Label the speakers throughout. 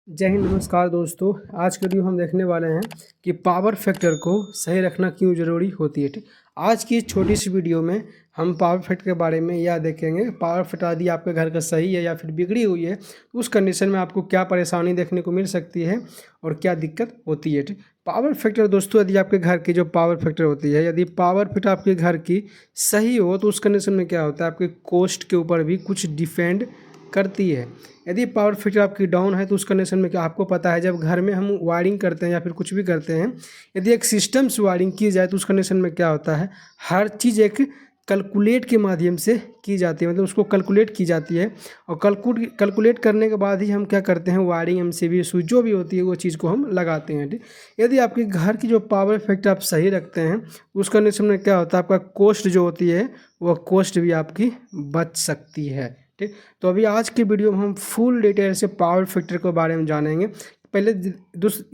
Speaker 1: जय हिंद, नमस्कार दोस्तों। आज के वीडियो हम देखने वाले हैं कि पावर फैक्टर को सही रखना क्यों ज़रूरी होती है। ठीक, आज की इस छोटी सी वीडियो में हम पावर फैक्टर के बारे में यह देखेंगे पावर फैक्टर यदि आपके घर का सही है या फिर बिगड़ी हुई है तो उस कंडीशन में आपको क्या परेशानी देखने को मिल सकती है और क्या दिक्कत होती है। ठीक, पावर फैक्टर दोस्तों, यदि आपके घर की जो पावर फैक्टर होती है, यदि पावर फैक्टर आपके घर की सही हो तो उस कंडीशन में क्या होता है, आपके कॉस्ट के ऊपर भी कुछ डिपेंड करती है। यदि पावर फैक्टर आपकी डाउन है तो उस कंडीशन में क्या आपको पता है, जब घर में हम वायरिंग करते हैं या फिर कुछ भी करते हैं, यदि एक सिस्टम से वायरिंग की जाए तो उस कंडीशन में क्या होता है, हर चीज़ एक कैलकुलेट के माध्यम से की जाती है, मतलब उसको कैलकुलेट की जाती है और कैलकुलेट करने के बाद ही हम क्या करते हैं, वायरिंग एमसीबी स्विच जो भी होती है वो चीज़ को हम लगाते हैं। ठीक, यदि आपके घर की जो पावर फैक्टर आप सही रखते हैं उस कंडीशन में क्या होता है, आपका कॉस्ट जो होती है वह कॉस्ट भी आपकी बच सकती है। ठीक, तो अभी आज की वीडियो में हम फुल डिटेल से पावर फैक्टर के बारे में जानेंगे। पहले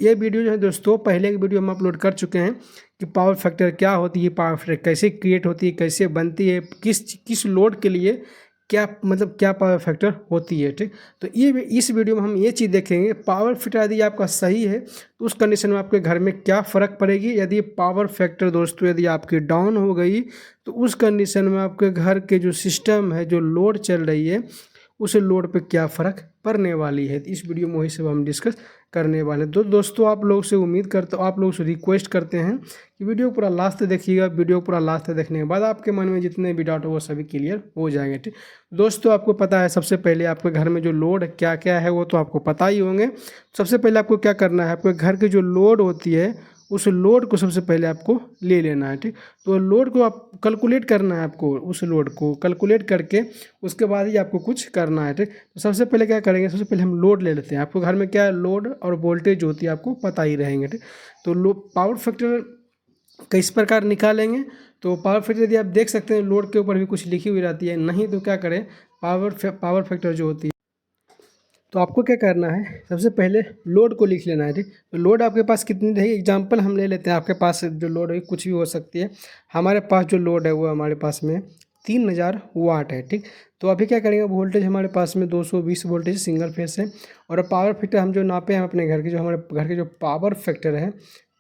Speaker 1: ये वीडियो जो है दोस्तों, पहले की वीडियो हम अपलोड कर चुके हैं कि पावर फैक्टर क्या होती है, पावर फैक्टर कैसे क्रिएट होती है, कैसे बनती है, किस लोड के लिए क्या मतलब क्या पावर फैक्टर होती है। ठीक, तो ये इस वीडियो में हम ये चीज़ देखेंगे, पावर फैक्टर यदि आपका सही है तो उस कंडीशन में आपके घर में क्या फ़र्क पड़ेगी। यदि पावर फैक्टर दोस्तों यदि आपकी डाउन हो गई तो उस कंडीशन में आपके घर के जो सिस्टम है, जो लोड चल रही है, उस लोड पे क्या फ़र्क पड़ने वाली है, इस वीडियो में वही सब हम डिस्कस करने वाले हैं। दोस्तों, आप लोग से उम्मीद करते आप लोग से रिक्वेस्ट करते हैं कि वीडियो पूरा लास्ट तक देखिएगा। वीडियो पूरा लास्ट तक देखने के बाद आपके मन में जितने भी डाउट हो वो सभी क्लियर हो जाएंगे। ठीक दोस्तों, आपको पता है सबसे पहले आपके घर में जो लोड क्या क्या है वो तो आपको पता ही होंगे। सबसे पहले आपको क्या करना है, आपके घर की जो लोड होती है उस लोड को सबसे पहले आपको ले लेना है। ठीक, तो लोड को आप कैलकुलेट करना है, आपको उस लोड को कैलकुलेट करके उसके बाद ही आपको कुछ करना है। ठीक, तो सबसे पहले क्या करेंगे, सबसे पहले हम लोड ले लेते हैं। आपको घर में क्या है, लोड और वोल्टेज होती है आपको पता ही रहेंगे। ठीक, तो पावर फैक्टर किस प्रकार निकालेंगे, तो पावर फैक्टर यदि आप देख सकते हैं लोड के ऊपर भी कुछ लिखी हुई रहती है, नहीं तो क्या करें, पावर फैक्टर जो होती है तो आपको क्या करना है, सबसे पहले लोड को लिख लेना है। ठीक, तो लोड आपके पास कितनी रहेगी, एग्जांपल हम ले लेते हैं, आपके पास जो लोड है कुछ भी हो सकती है। हमारे पास जो लोड है वो हमारे पास में 3000 वाट है। ठीक, तो अभी क्या करेंगे, वोल्टेज हमारे पास में 220 वोल्टेज सिंगल फेस है और पावर फैक्टर हम जो नापे हैं अपने घर की, जो हमारे घर की जो पावर फैक्टर है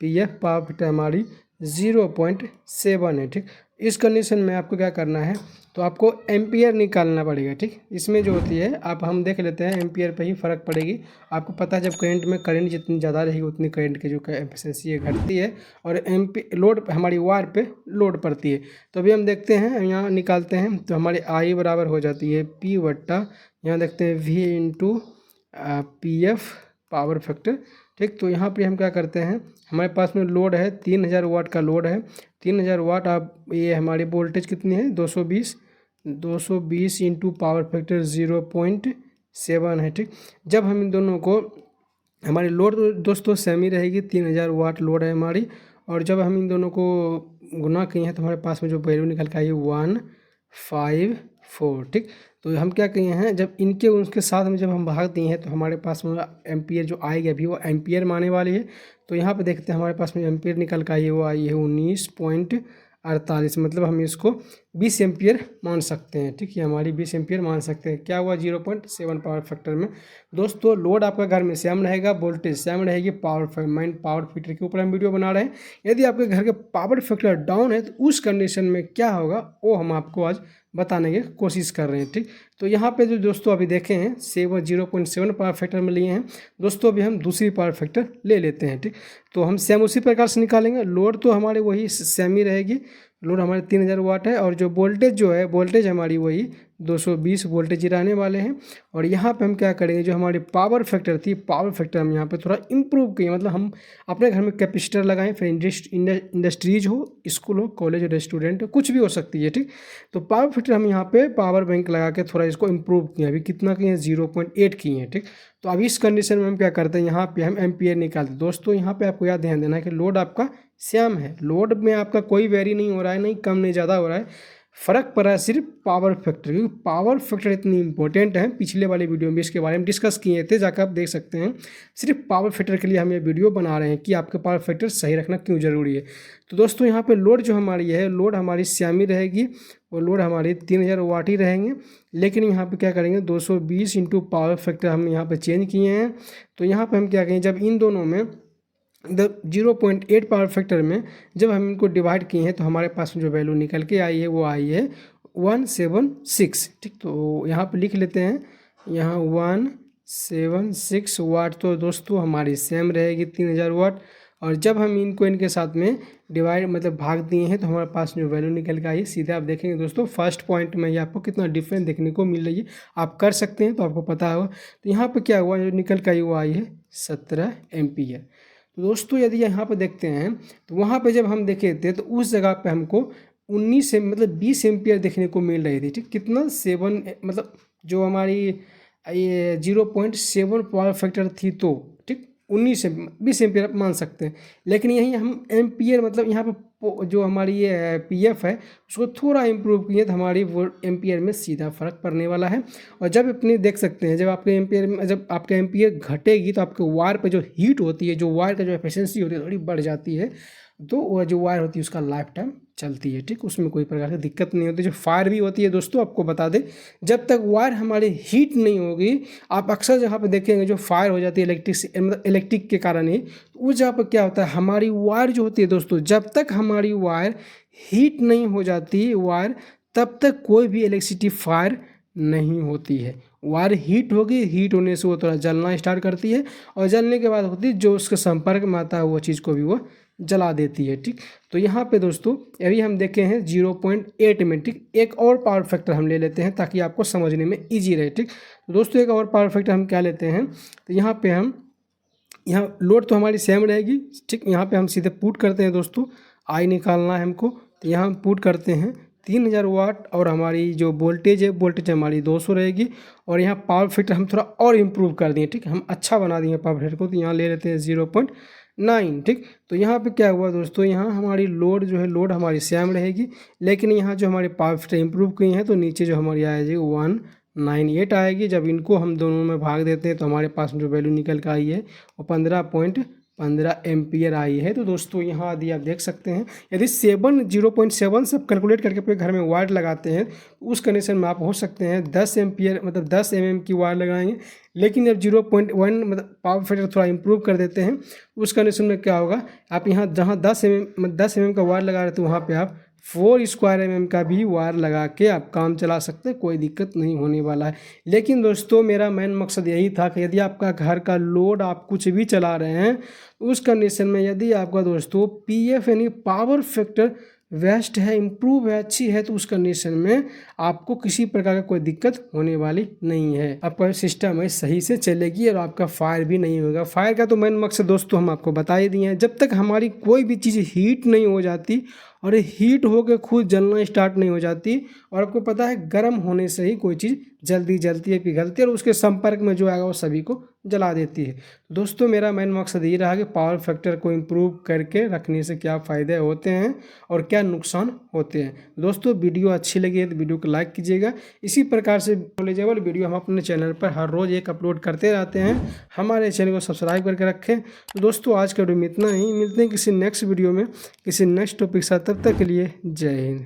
Speaker 1: पीएफ पावर फैक्टर हमारी 0.7 है। ठीक, इस कंडीशन में आपको क्या करना है, तो आपको एम्पियर निकालना पड़ेगा। ठीक, इसमें जो होती है आप हम देख लेते हैं, एम्पियर पे ही फ़र्क पड़ेगी। आपको पता है जब करंट जितनी ज़्यादा रहेगी उतनी करंट की जो एफिशिएंसी है घटती है और लोड हमारी वायर पे लोड पड़ती है। तो अभी हम देखते हैं, यहाँ निकालते हैं तो हमारी आई बराबर हो जाती है पी वट्टा, यहाँ देखते हैं V into P F power factor. ठीक, तो यहाँ पे हम क्या करते हैं, हमारे पास में लोड है 3000 वाट का लोड है। 3000 वाट, आप ये हमारी वोल्टेज कितनी है 220 इंटू पावर फैक्टर 0.7 है। ठीक, जब हम इन दोनों को, हमारी लोड दोस्तों सेम ही रहेगी, 3000 वाट लोड है हमारी, और जब हम इन दोनों को गुना किए हैं तो हमारे पास में जो वैल्यू निकल के आई है 154। ठीक, तो हम क्या किए हैं, जब इनके उनके साथ में जब हम भाग दिए हैं तो हमारे पास में एम्पियर जो आएगी अभी वो एम्पियर माने वाली है। तो यहाँ पे देखते हैं हमारे पास में एम्पियर निकल के आई है, वो आई है 19.48, मतलब हम इसको 20 एम्पियर मान सकते हैं। ठीक, ये हमारी 20 एम्पियर मान सकते हैं। क्या हुआ 0.7 पावर फैक्टर में। दोस्तों, लोड आपका घर में सेम रहेगा, वोल्टेज सेम रहेगी, पावर फैक्टर के ऊपर हम वीडियो बना रहे हैं। यदि आपके घर के पावर फैक्टर डाउन है तो उस कंडीशन में क्या होगा वो हम आपको आज बताने की कोशिश कर रहे हैं। ठीक, तो यहाँ पे जो दोस्तों अभी देखे हैं 0.7 पावर फैक्टर में लिए हैं दोस्तों, अभी हम दूसरी पावर फैक्टर ले लेते हैं। ठीक, तो हम सेम उसी प्रकार से निकालेंगे। लोड तो हमारे वही सेम ही रहेगी, लोड हमारे 3000 वाट है और जो वोल्टेज जो है, वोल्टेज हमारी वही 220 वोल्टेज ही रहने वाले हैं। और यहाँ पे हम क्या करेंगे, जो हमारी पावर फैक्टर थी, पावर फैक्टर हम यहाँ पे थोड़ा इम्प्रूव किए, मतलब हम अपने घर में कैपेसिटर लगाएं, फिर इंडस्ट्रीज हो, स्कूल हो, कॉलेज हो, रेस्टोरेंट हो, कुछ भी हो सकती है। ठीक, तो पावर फैक्टर हम यहाँ पे पावर बैंक लगा के थोड़ा इसको इम्प्रूव किए, अभी कितना किए हैं 0.8 किए हैं। ठीक, तो अभी इस कंडीशन में हम क्या करते हैं, यहाँ पे हम एम्पियर निकालते हैं। दोस्तों, यहाँ पे आपको याद ध्यान देना है कि लोड आपका सेम है, लोड में आपका कोई वेरी नहीं हो रहा है, नहीं कम नहीं ज़्यादा हो रहा है, फ़र्क पड़ा सिर्फ पावर फैक्टर, क्योंकि पावर फैक्टर इतनी इंपॉर्टेंट है। पिछले वाले वीडियो में इसके बारे में डिस्कस किए थे, जाकर आप देख सकते हैं। सिर्फ पावर फैक्टर के लिए हम ये वीडियो बना रहे हैं कि आपके पावर फैक्टर सही रखना क्यों ज़रूरी है। तो दोस्तों यहाँ पे लोड जो हमारी है, लोड हमारी श्यामी रहेगी और लोड हमारी 3000 वाट ही रहेंगे। लेकिन यहाँ पे क्या करेंगे, 220 इंटू पावर फैक्टर हम यहाँ पे चेंज किए हैं। तो यहाँ पे हम क्या करेंगे, जब इन दोनों में 0.8 पावर फैक्टर में जब हम इनको डिवाइड किए हैं तो हमारे पास जो वैल्यू निकल के आई है वो आई है 176। ठीक, तो यहाँ पे लिख लेते हैं, यहाँ 176 वाट। तो दोस्तों हमारी सेम रहेगी 3000 वाट। और जब हम इनको इनके साथ में डिवाइड मतलब भाग दिए हैं तो हमारे पास जो वैल्यू निकल के आई है, सीधे आप देखेंगे दोस्तों फर्स्ट पॉइंट में ही आपको कितना डिफरेंस देखने को मिल रही है। आप कर सकते हैं तो आपको पता होगा। तो यहाँ पे क्या हुआ, जो निकल के आई वो आई है 17 एम्पीयर। तो दोस्तों यदि यहाँ पे देखते हैं तो वहाँ पे जब हम देखे थे तो उस जगह पे हमको 19 मतलब 20 एम्पियर देखने को मिल रही थी। ठीक, कितना 7 मतलब जो हमारी ये 0.7 पावर फैक्टर थी, तो ठीक 19 से 20 एम्पियर आप मान सकते हैं। लेकिन यहीं हम एम्पियर मतलब यहाँ पे जो हमारी ये पीएफ है उसको थोड़ा इम्प्रूव किए तो हमारी वो एम्पियर में सीधा फ़र्क पड़ने वाला है। और जब अपने देख सकते हैं, जब आपके एम्पियर में जब आपका एम्पियर घटेगी तो आपके वायर पे जो हीट होती है, जो वायर का जो एफिशिएंसी होती है थोड़ी बढ़ जाती है। तो वो जो वायर होती है उसका लाइफ टाइम चलती है। ठीक, उसमें कोई प्रकार की दिक्कत नहीं होती। जो फायर भी होती है दोस्तों, आपको बता दें, जब तक वायर हमारी हीट नहीं होगी, आप अक्सर जहाँ पे देखेंगे जो फायर हो जाती है इलेक्ट्रिक के कारण ही, उस जगह पर क्या होता है, हमारी वायर जो होती है दोस्तों, जब तक हमारी वायर हीट नहीं हो जाती वायर, तब तक कोई भी इलेक्ट्रिसिटी फायर नहीं होती है। वायर हीट होगी, हीट होने से वो थोड़ा जलना स्टार्ट करती है और जलने के बाद होती है जो उसके संपर्क में आता है वो चीज़ को भी वो जला देती है। ठीक, तो यहाँ पे दोस्तों अभी हम देखे हैं 0.8 में। ठीक, एक और पावर फैक्टर हम ले लेते हैं ताकि आपको समझने में इजी रहे। ठीक, तो दोस्तों एक और पावर फैक्टर हम क्या लेते हैं, तो यहाँ पे हम यहाँ लोड तो हमारी सेम रहेगी। ठीक, यहाँ पे हम सीधे पुट करते हैं दोस्तों, आई निकालना है हमको। तो यहाँ हम पुट करते हैं 3000 वाट और हमारी जो वोल्टेज है, वोल्टेज हमारी 200 रहेगी। और यहाँ पावर फैक्टर हम थोड़ा और इम्प्रूव कर दिए। ठीक, हम अच्छा बना दिए पावर फैक्टर को। तो यहाँ ले लेते हैं 0.9। ठीक, तो यहाँ पे क्या हुआ दोस्तों, यहाँ हमारी लोड जो है, लोड हमारी सेम रहेगी। लेकिन यहाँ जो हमारे पावर फैक्टर इम्प्रूव किए हैं तो नीचे जो हमारी आएगी 198 आएगी। जब इनको हम दोनों में भाग देते हैं तो हमारे पास जो वैल्यू निकल कर आई है वो 15.15 एम्पियर आई है। तो दोस्तों यहाँ यदि आप देख सकते हैं, यदि 0.7 से कैलकुलेट करके अपने घर में वायर लगाते हैं तो उस कंडीशन में आप हो सकते हैं 10 एम्पियर मतलब 10 mm की वायर लगाएंगे। लेकिन जब 0.1 मतलब पावर फैक्टर थोड़ा इंप्रूव कर देते हैं, उस कंडीशन में क्या होगा, आप यहाँ जहाँ 10 mm का वायर लगा रहे थे वहाँ पे आप 4 स्क्वायर mm का भी वायर लगा के आप काम चला सकते हैं, कोई दिक्कत नहीं होने वाला है। लेकिन दोस्तों मेरा मेन मकसद यही था कि यदि आपका घर का लोड आप कुछ भी चला रहे हैं, उस कंडीशन में यदि आपका दोस्तों पीएफ यानी पावर फैक्टर वेस्ट है, इम्प्रूव है, अच्छी है, तो उस कंडीशन में आपको किसी प्रकार का कोई दिक्कत होने वाली नहीं है। आपका सिस्टम है सही से चलेगी और आपका फायर भी नहीं होगा। फायर का तो मेन मकसद दोस्तों हम आपको बता ही दिए हैं, जब तक हमारी कोई भी चीज़ हीट नहीं हो जाती और हीट होकर खुद जलना स्टार्ट नहीं हो जाती, और आपको पता है गर्म होने से ही कोई चीज़ जल्दी जलती है, पिघलती है और उसके संपर्क में जो आएगा वो सभी को जला देती है। दोस्तों मेरा मेन मकसद ये रहा कि पावर फैक्टर को इम्प्रूव करके रखने से क्या फ़ायदे होते हैं और क्या नुकसान होते हैं। दोस्तों वीडियो अच्छी लगी है तो वीडियो को लाइक कीजिएगा। इसी प्रकार से नॉलेजेबल वीडियो हम अपने चैनल पर हर रोज़ एक अपलोड करते रहते हैं। हमारे चैनल को सब्सक्राइब करके रखें। तो दोस्तों आज का वीडियो में इतना ही, मिलते हैं किसी नेक्स्ट वीडियो में किसी नेक्स्ट टॉपिक के साथ। तब तक के लिए जय हिंद।